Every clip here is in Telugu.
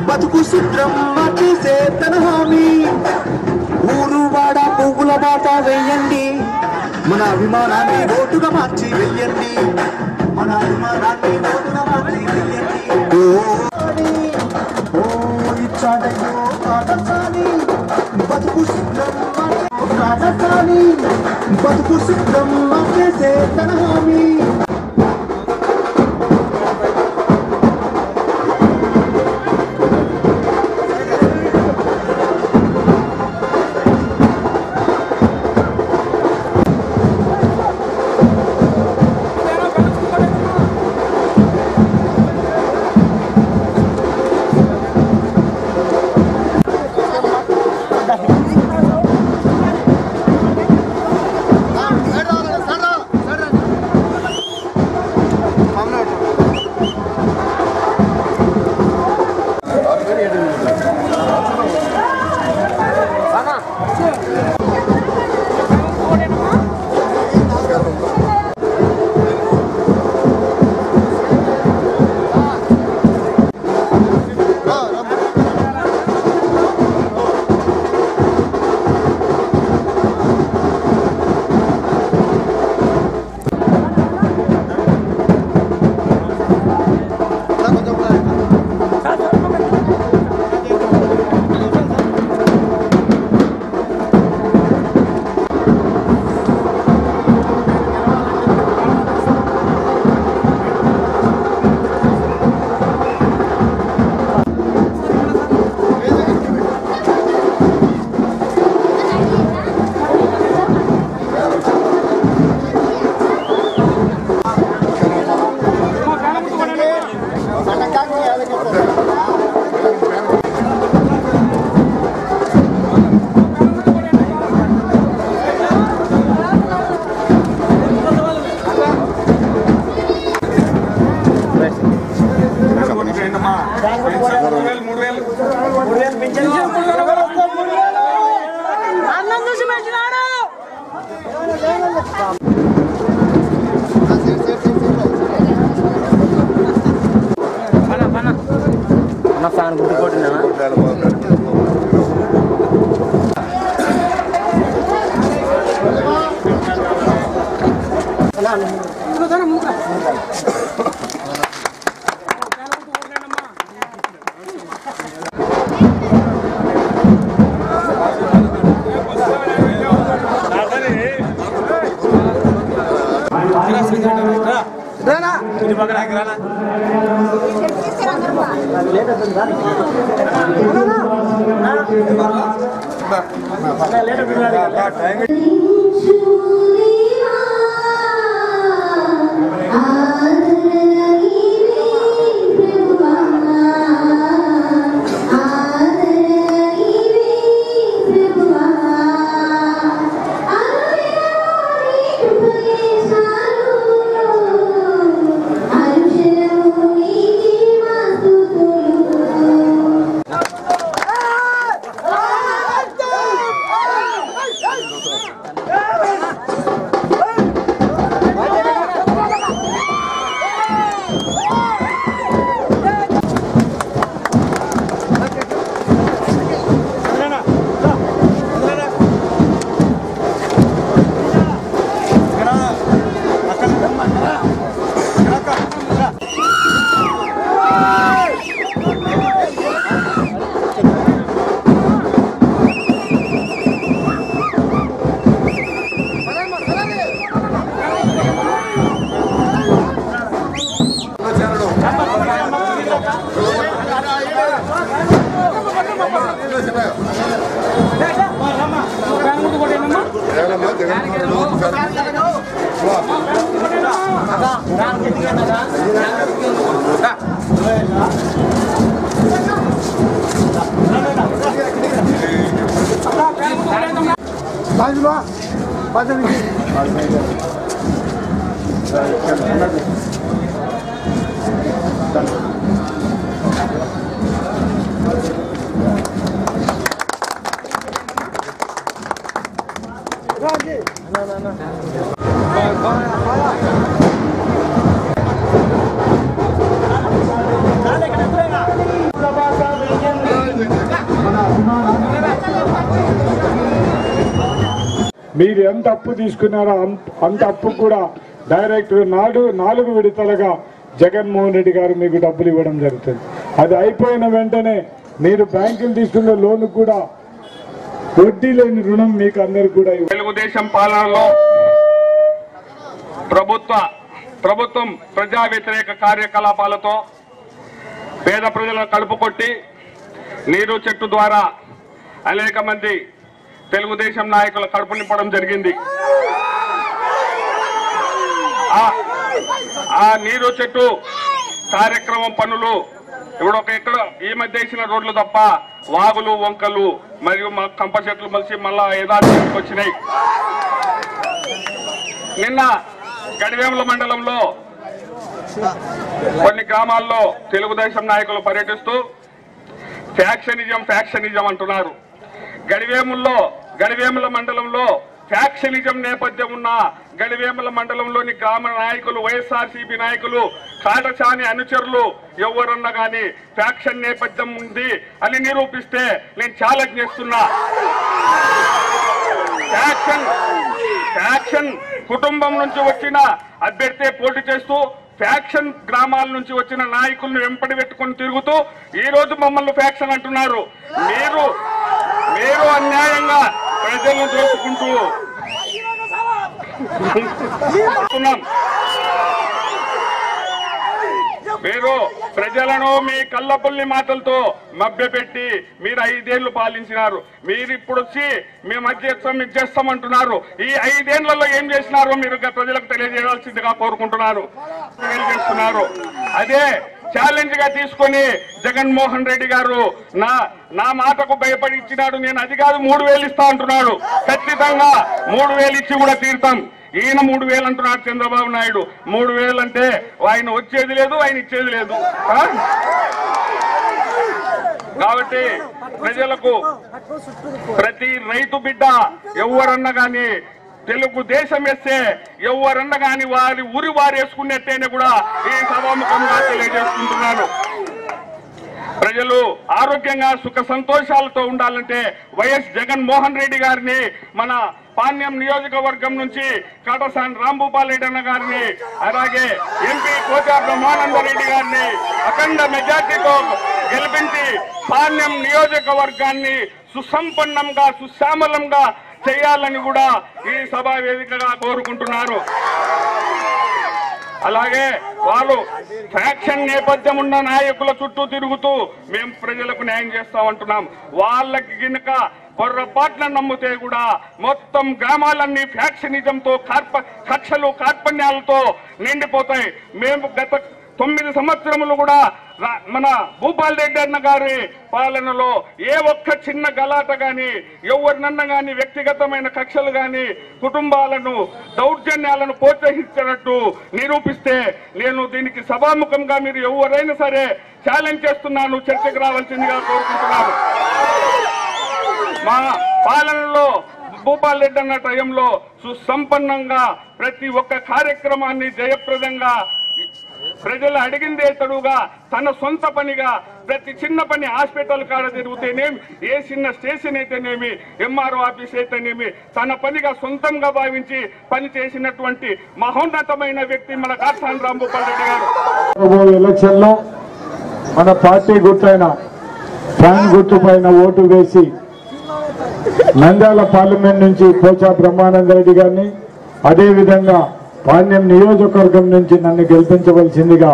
బతుకు చిత్రం చేసే తన హామీ ఊరు వాడ పువ్వుల బాట వేయండి మన అభిమానాన్ని ఓటుగా మార్చి వెయ్యండి మన అభిమానాన్ని ఓటుగా మార్చి వెయ్యండి ఓ ఇచ్చాడయ్యో రాజస్థాని బతుకు చిత్రం రాజస్థాని బతుకు చిత్రం చేసే తన హామీ ఫ్యాన్ గుర్తుకోటినా Bye. మీరు ఎంత అప్పు తీసుకున్నారో అంత అప్పు కూడా డైరెక్ట్ 4 విడతలుగా జగన్మోహన్ రెడ్డి గారు మీకు డబ్బులు ఇవ్వడం జరుగుతుంది. అది అయిపోయిన వెంటనే మీరు బ్యాంకులు తీసుకున్న లోన్ కూడా వడ్డీ లేని రుణం మీకు అందరికి కూడా తెలుగుదేశం పాలనలో ప్రభుత్వం ప్రజా వ్యతిరేక కార్యకలాపాలతో పేద ప్రజలను కడుపు కొట్టి నీరు చెట్టు ద్వారా అనేక మంది తెలుగుదేశం నాయకుల కడుపు నింపడం జరిగింది. ఆ నీరు చెట్టు కార్యక్రమం పనులు ఇప్పుడు ఎక్కడ ఈ మధ్య వేసిన రోడ్లు తప్ప వాగులు వంకలు మరియు కంప చెట్లు మలిసి మళ్ళా యథార్థానికి వచ్చినాయి. నిన్న గడివేముల మండలంలో కొన్ని గ్రామాల్లో తెలుగుదేశం నాయకులు పర్యటిస్తూ ఫ్యాక్షనిజం అంటున్నారు. గడివేముల మండలంలో ఫ్యాక్షనిజం నేపథ్యం ఉన్న గడివేముల మండలంలోని గ్రామ నాయకులు వైఎస్ఆర్సీపీ నాయకులు కాటసాని అనుచరులు ఎవరన్నా కానీ ఫ్యాక్షన్ నేపథ్యం ఉంది అని నిరూపిస్తే నేను ఛాలెంజ్ చేస్తున్నా. ఫ్యాక్షన్ కుటుంబం నుంచి వచ్చిన అభ్యర్థి పోటీ చేస్తూ ఫ్యాక్షన్ గ్రామాల నుంచి వచ్చిన నాయకులను వెంపడి పెట్టుకుని తిరుగుతూ ఈ రోజు మమ్మల్ని ఫ్యాక్షన్ అంటున్నారు. మీరు అన్యాయంగా ప్రజలను దోచుకుంటూ మీరు ప్రజలను మీ కళ్ళబుల్లి మాటలతో మభ్యపెట్టి మీరు 5 ఏళ్లు పాలించినారు. మీరు ఇప్పుడు వచ్చి మేము అది చేస్తామంటున్నారు. ఈ 5 ఏళ్లలో ఏం చేసినారో మీరు ప్రజలకు తెలియజేయాల్సిందిగా కోరుకుంటున్నారు. అదే ఛాలెంజ్ గా తీసుకొని జగన్మోహన్ రెడ్డి గారు నా మాటకు భయపడి ఇచ్చినాడు. నేను అది కాదు 3000 ఇస్తా అంటున్నాడు. ఖచ్చితంగా 3000 ఇచ్చి కూడా తీరుతాం. ఈయన 3000 అంటున్నాడు చంద్రబాబు నాయుడు. 3000 అంటే ఆయన వచ్చేది లేదు, ఆయన ఇచ్చేది లేదు. కాబట్టి ప్రజలకు ప్రతి రైతు బిడ్డ ఎవరన్నా కానీ తెలుగుదేశం వేస్తే ఎవరన్నా కానీ వారి వేసుకున్నట్టేనే కూడా ఈ సభాముఖంగా తెలియజేసుకుంటున్నాను. ప్రజలు ఆరోగ్యంగా సుఖ సంతోషాలతో ఉండాలంటే వైఎస్ జగన్మోహన్ రెడ్డి గారిని మన పాణ్యం నియోజకవర్గం నుంచి కాటసాని రాంభూపాల్ రెడ్డి అన్న గారిని అలాగే ఎంపీ కోటా బ్రహ్మానందరెడ్డి గారిని అఖండ మెజార్టీతో గెలిపించి పాణ్యం నియోజకవర్గాన్ని సుసంపన్నంగా సుశ్యామలంగా చేయాలని కూడా ఈ సభా వేదికగా కోరుకుంటున్నారు. అలాగే వాళ్ళు ఫ్యాక్షన్ నేపథ్యం ఉన్న నాయకుల చుట్టూ తిరుగుతూ మేము ప్రజలకు న్యాయం చేస్తామంటున్నాం. వాళ్ళకి గినక పొర్రపాట్ల నమ్మితే కూడా మొత్తం గ్రామాలన్నీ ఫ్యాక్షనిజంతో కక్షలు కార్పణ్యాలతో నిండిపోతాయి. మేము గత 9 సంవత్సరములు కూడా మన భూపాల్ రెడ్డి అన్న గారి పాలనలో ఏ ఒక్క చిన్న గలాట గాని ఎవరినన్నా గాని వ్యక్తిగతమైన కక్షలు గాని కుటుంబాలను దౌర్జన్యాలను ప్రోత్సహించినట్టు నిరూపిస్తే నేను దీనికి సభాముఖంగా మీరు ఎవరైనా సరే ఛాలెంజ్ చేస్తున్నాను, చర్చకు రావాల్సిందిగా కోరుకుంటున్నాను. మా పాలనలో భూపాల్ రెడ్డి అన్న టైంలో సుసంపన్నంగా ప్రతి ఒక్క కార్యక్రమాన్ని జయప్రదంగా ప్రజలు అడిగిందే తడుగా తన సొంత పనిగా ప్రతి చిన్న పని హాస్పిటల్ కాడ తిరుగుతేనేమి, ఏ చిన్న స్టేషన్ అయితేనేమి, ఎంఆర్ఓ ఆఫీస్ అయితేనేమి తన పనిగా సొంతంగా భావించి పని చేసినటువంటి మహోన్నతమైన వ్యక్తి మన కాటసాని రాంభూపాల్ రెడ్డి గారు. ఎలక్షన్ లో మన పార్టీ గుర్తైన ఫ్యాన్ గుర్తు పైన ఓటు వేసి నంద్యాల పార్లమెంట్ నుంచి పోచా బ్రహ్మానందరెడ్డి గారిని అదేవిధంగా పాణ్యం నియోజకవర్గం నుంచి నన్ను గెలిపించవలసిందిగా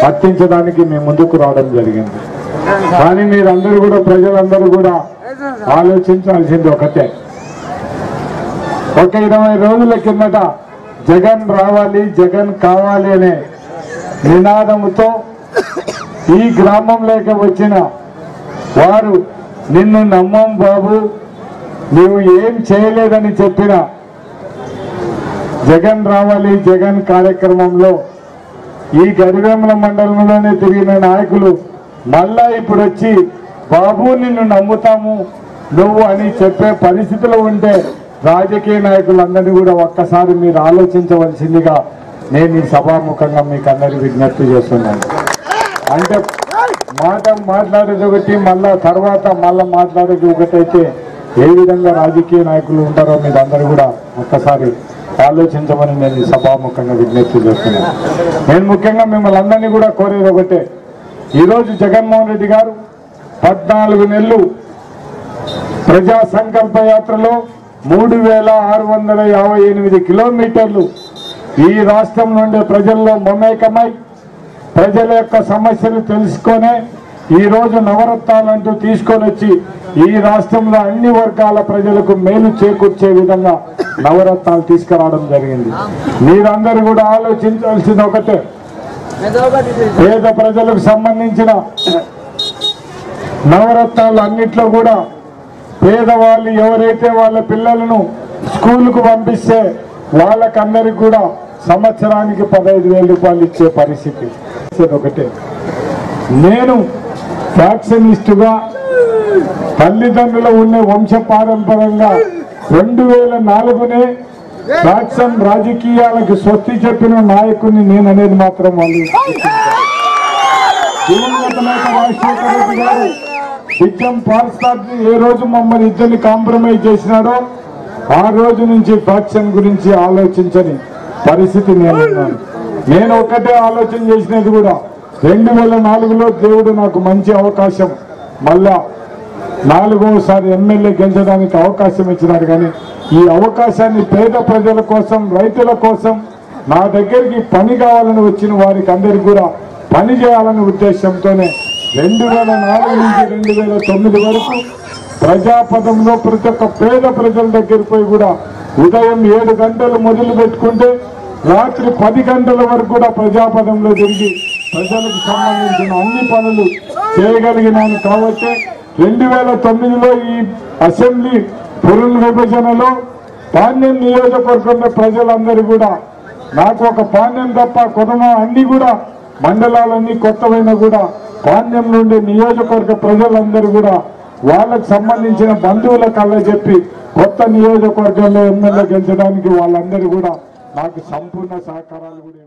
అర్థించడానికి మేము ముందుకు రావడం జరిగింది. కానీ మీరందరూ కూడా ప్రజలందరూ కూడా ఆలోచించాల్సింది ఒకటే. ఒక 20 రోజుల కిందట జగన్ రావాలి, జగన్ కావాలి అనే నినాదంతో ఈ గ్రామంలోకి వచ్చిన వారు నిన్ను నమ్మం బాబు, నీవు ఏం చేయలేదని చెప్పిన జగన్ రావాలి జగన్ కార్యక్రమంలో ఈ గడివేముల మండలంలోనే తిరిగిన నాయకులు మళ్ళా ఇప్పుడు వచ్చి బాబు నిన్ను నమ్ముతాము నువ్వు అని చెప్పే పరిస్థితిలో ఉంటే రాజకీయ నాయకులందరినీ కూడా ఒక్కసారి మీరు ఆలోచించవలసిందిగా నేను ఈ సభాముఖంగా మీకు అందరి విజ్ఞప్తి చేస్తున్నాను. అంటే మాట్లాడేది ఒకటి, మళ్ళా తర్వాత మాట్లాడేది ఒకటైతే ఏ విధంగా రాజకీయ నాయకులు ఉంటారో మీరందరూ కూడా ఒక్కసారి ఆలోచించమని నేను ఈ సభాముఖంగా విజ్ఞప్తి చేస్తున్నాను. నేను ముఖ్యంగా మిమ్మల్ని అందరినీ కూడా కోరేది ఒకటే, ఈరోజు జగన్మోహన్ రెడ్డి గారు 14 నెలలు ప్రజా సంకల్ప యాత్రలో 3658 కిలోమీటర్లు ఈ రాష్ట్రం నుండి ప్రజల్లో మమేకమై ప్రజల యొక్క సమస్యలు తెలుసుకొనే ఈరోజు నవరత్నాలంటూ తీసుకొని వచ్చి ఈ రాష్ట్రంలో అన్ని వర్గాల ప్రజలకు మేలు చేకూర్చే విధంగా నవరత్నాలు తీసుకురావడం జరిగింది. మీరందరూ కూడా ఆలోచించాల్సింది ఒకటే, పేద ప్రజలకు సంబంధించిన నవరత్నాలు అన్నిట్లో కూడా పేదవాళ్ళు ఎవరైతే వాళ్ళ పిల్లలను స్కూలుకు పంపిస్తే వాళ్ళకందరికి కూడా సంవత్సరానికి 15,000 రూపాయలు ఇచ్చే పరిస్థితి ఒకటే. నేను ఫ్యాక్షనిస్టుగా తల్లిదండ్రులు ఉన్న వంశపారంపరంగా 2004నే ఫ్యాక్షన్ రాజకీయాలకు స్వస్తి చెప్పిన నాయకుడిని నేను అనేది మాత్రం వాళ్ళు దివంగత నేత రాజశేఖర రెడ్డి గారు బిచ్చం పార్సార్ని ఏ రోజు మమ్మల్ని ఇద్దరిని కాంప్రమైజ్ చేసినాడో ఆ రోజు నుంచి ఫ్యాక్షన్ గురించి ఆలోచించని పరిస్థితి నేనున్నాను. నేను ఒక్కటే ఆలోచన చేసినది కూడా 2004లో దేవుడు నాకు మంచి అవకాశం మళ్ళా 4వసారి ఎమ్మెల్యే గెలిచడానికి అవకాశం ఇచ్చినారు. కానీ ఈ అవకాశాన్ని పేద ప్రజల కోసం, రైతుల కోసం, నా దగ్గరికి పని కావాలని వచ్చిన వారికి అందరికీ కూడా పని చేయాలనే ఉద్దేశంతోనే 2004 నుంచి 2009 వరకు ప్రజాపదంలో ప్రతి ఒక్క పేద ప్రజల దగ్గరికి పోయి కూడా ఉదయం 7 గంటలు మొదలు పెట్టుకుంటే రాత్రి 10 గంటల వరకు కూడా ప్రజాపదంలో తిరిగి ప్రజలకు సంబంధించిన అన్ని పనులు చేయగలిగినాను. కాబట్టి 2009లో ఈ అసెంబ్లీ పునర్విభజనలో పాణ్యం నియోజకవర్గంలో ప్రజలందరూ కూడా నాకు ఒక పాణ్యం తప్ప కుటుంబం అన్ని కూడా మండలాలన్నీ కొత్తవైనా కూడా పాణ్యం నుండి నియోజకవర్గ ప్రజలందరూ కూడా వాళ్ళకు సంబంధించిన బంధువుల కళ్ళ చెప్పి కొత్త నియోజకవర్గంలో ఎమ్మెల్యే గెలిచడానికి వాళ్ళందరూ కూడా నాకు సంపూర్ణ సహకారాలు కూడా